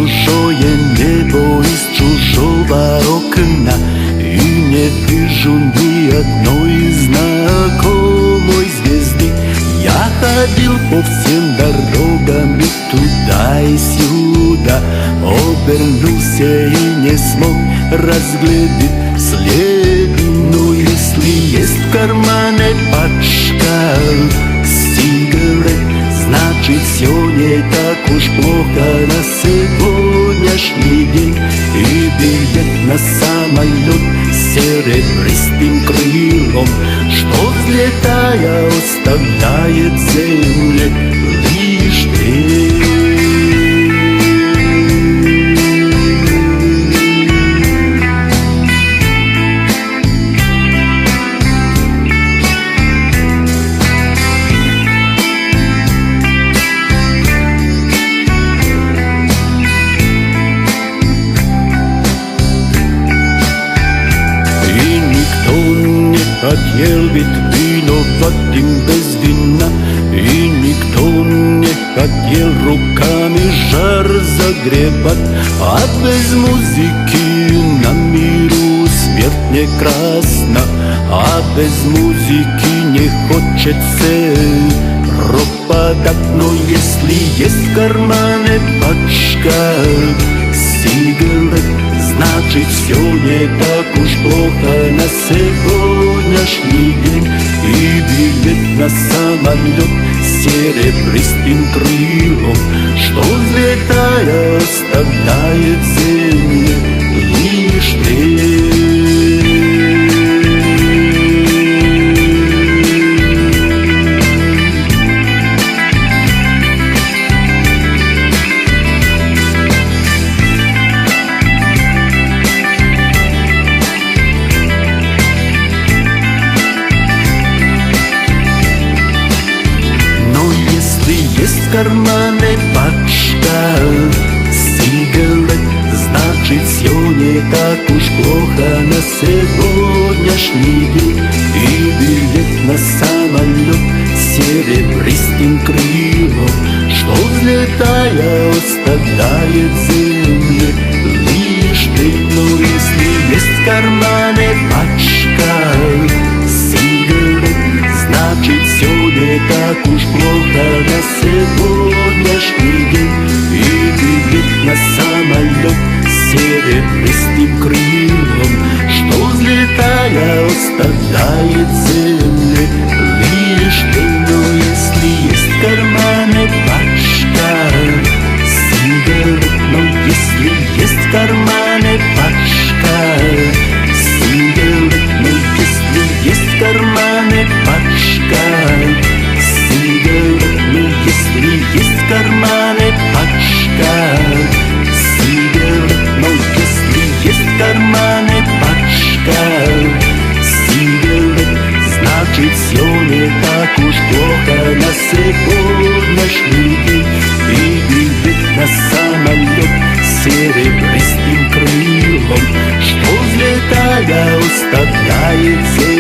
чужое небо из чужого окна, и не вижу ни одной знакомой звезды. Я ходил по всем дорогам и туда и сюда, обернулся и не смог разглядеть следы. Но если есть в кармане пачка сигарет, значит все не так уж плохо на сегодняшний день. И билет на самолет с серебристым крылом, что взлетая оставляет земле лишь тень. Хотел быть виноватым без вина, и никто не хотел руками жар загребать. А без музыки на миру смерть не красна, а без музыки не хочется пропадать. Но если есть в кармане пачка сигарет, значит все не так уж плохо на сегодняшний день. И билет на самолет с серебристым крылом, что взлетая оставляет земле лишь тень. В кармане пачка сигарет, значит все не так уж плохо на сегодняшний день. И билет на самолет с серебристым крылом, что взлетая оставляет земле лишь тень. Но если есть в кармане пачка сигарет, значит все не так уж плохо на сегодняшний день. И билет на самолет с серебристым крылом, что взлетая оставляет земле лишь тень. Но если есть в кармане пачка сигарет, но если есть в кармане пачка сигарет, но если есть в кармане пачка сигарет, ну если есть в кармане пачка сигарет, но если есть в кармане пачка сигарет, значит все не так уж плохо на сегодняшний день. И билет на самолет с серебристым крылом, что взлетая оставляет землю